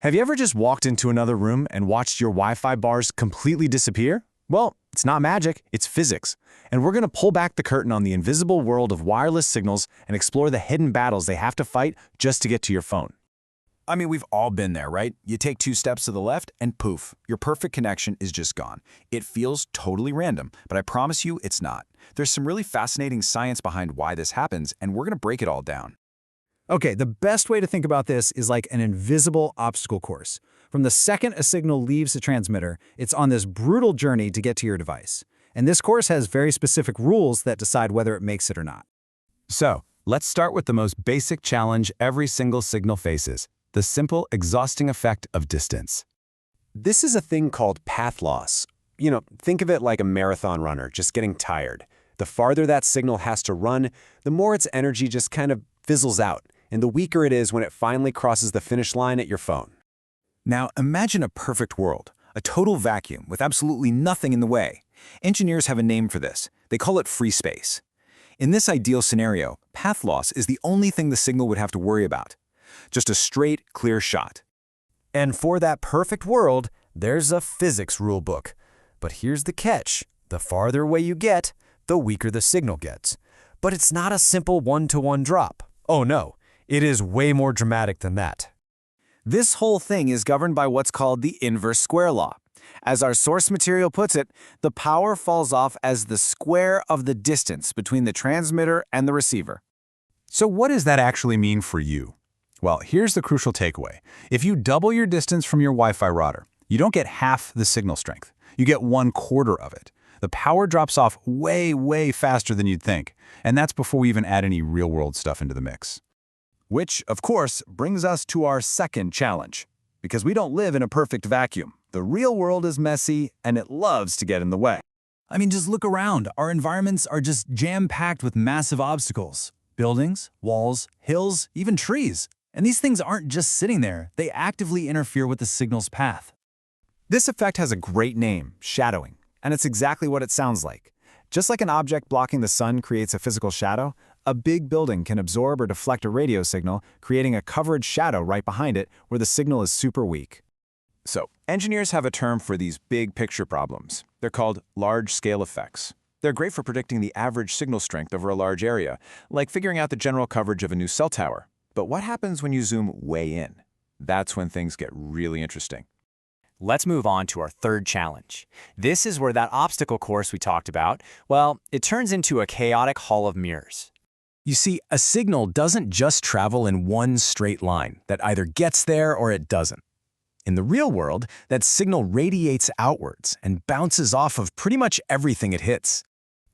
Have you ever just walked into another room and watched your Wi-Fi bars completely disappear? Well, it's not magic, it's physics. And we're going to pull back the curtain on the invisible world of wireless signals and explore the hidden battles they have to fight just to get to your phone. I mean, we've all been there, right? You take 2 steps to the left and poof, your perfect connection is just gone. It feels totally random, but I promise you it's not. There's some really fascinating science behind why this happens, and we're going to break it all down. Okay, the best way to think about this is like an invisible obstacle course. From the second a signal leaves the transmitter, it's on this brutal journey to get to your device. And this course has very specific rules that decide whether it makes it or not. So, let's start with the most basic challenge every single signal faces: the simple, exhausting effect of distance. This is a thing called path loss. Think of it like a marathon runner just getting tired. The farther that signal has to run, the more its energy just kind of fizzles out, and the weaker it is when it finally crosses the finish line at your phone. Now, imagine a perfect world, a total vacuum with absolutely nothing in the way. Engineers have a name for this. They call it free space. In this ideal scenario, path loss is the only thing the signal would have to worry about. Just a straight, clear shot. And for that perfect world, there's a physics rulebook. But here's the catch. The farther away you get, the weaker the signal gets. But it's not a simple one-to-one drop. Oh no, it is way more dramatic than that. This whole thing is governed by what's called the inverse square law. As our source material puts it, the power falls off as the square of the distance between the transmitter and the receiver. So what does that actually mean for you? Well, here's the crucial takeaway. If you double your distance from your Wi-Fi router, you don't get half the signal strength. You get 1/4 of it. The power drops off way, way faster than you'd think. And that's before we even add any real-world stuff into the mix. Which, of course, brings us to our second challenge. Because we don't live in a perfect vacuum. The real world is messy, and it loves to get in the way. I mean, just look around. Our environments are just jam-packed with massive obstacles. Buildings, walls, hills, even trees. And these things aren't just sitting there. They actively interfere with the signal's path. This effect has a great name, shadowing, and it's exactly what it sounds like. Just like an object blocking the sun creates a physical shadow, a big building can absorb or deflect a radio signal, creating a coverage shadow right behind it where the signal is super weak. So, engineers have a term for these big picture problems. They're called large-scale effects. They're great for predicting the average signal strength over a large area, like figuring out the general coverage of a new cell tower. But what happens when you zoom way in? That's when things get really interesting. Let's move on to our third challenge. This is where that obstacle course we talked about, well, it turns into a chaotic hall of mirrors. You see, a signal doesn't just travel in one straight line that either gets there or it doesn't. In the real world, that signal radiates outwards and bounces off of pretty much everything it hits.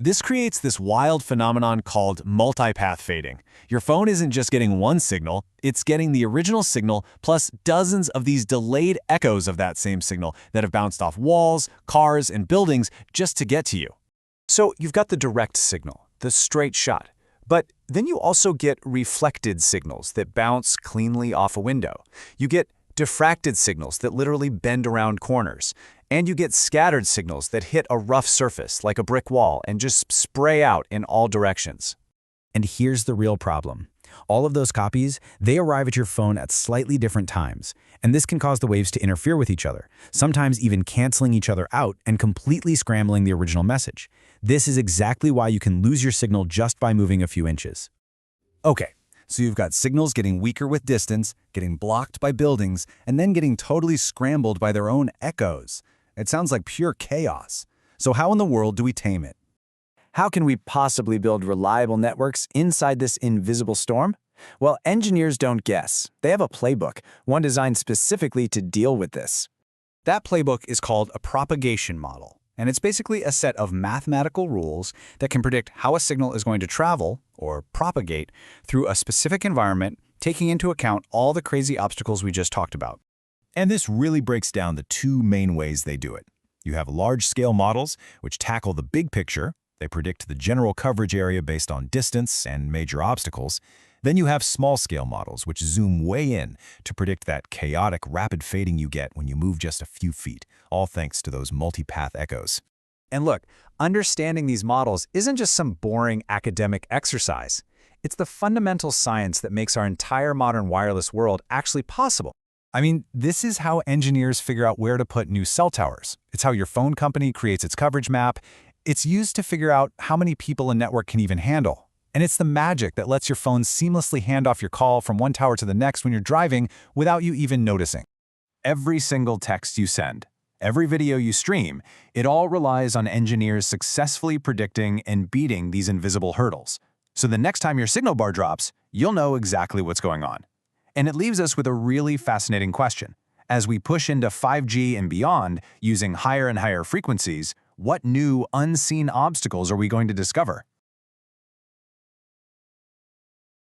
This creates this wild phenomenon called multipath fading. Your phone isn't just getting one signal, it's getting the original signal plus dozens of these delayed echoes of that same signal that have bounced off walls, cars, and buildings just to get to you. So you've got the direct signal, the straight shot. But then you also get reflected signals that bounce cleanly off a window. You get diffracted signals that literally bend around corners. And you get scattered signals that hit a rough surface, like a brick wall, and just spray out in all directions. And here's the real problem. All of those copies, they arrive at your phone at slightly different times. And this can cause the waves to interfere with each other, sometimes even canceling each other out and completely scrambling the original message. This is exactly why you can lose your signal just by moving a few inches. Okay, so you've got signals getting weaker with distance, getting blocked by buildings, and then getting totally scrambled by their own echoes. It sounds like pure chaos. So how in the world do we tame it? How can we possibly build reliable networks inside this invisible storm? Well, engineers don't guess. They have a playbook, one designed specifically to deal with this. That playbook is called a propagation model, and it's basically a set of mathematical rules that can predict how a signal is going to travel, or propagate, through a specific environment, taking into account all the crazy obstacles we just talked about. And this really breaks down the 2 main ways they do it. You have large-scale models, which tackle the big picture. They predict the general coverage area based on distance and major obstacles. Then you have small-scale models, which zoom way in to predict that chaotic, rapid fading you get when you move just a few feet, all thanks to those multipath echoes. And look, understanding these models isn't just some boring academic exercise. It's the fundamental science that makes our entire modern wireless world actually possible. I mean, this is how engineers figure out where to put new cell towers. It's how your phone company creates its coverage map. It's used to figure out how many people a network can even handle. And it's the magic that lets your phone seamlessly hand off your call from one tower to the next when you're driving without you even noticing. Every single text you send, every video you stream, it all relies on engineers successfully predicting and beating these invisible hurdles. So the next time your signal bar drops, you'll know exactly what's going on. And it leaves us with a really fascinating question. As we push into 5G and beyond, using higher and higher frequencies, what new, unseen obstacles are we going to discover?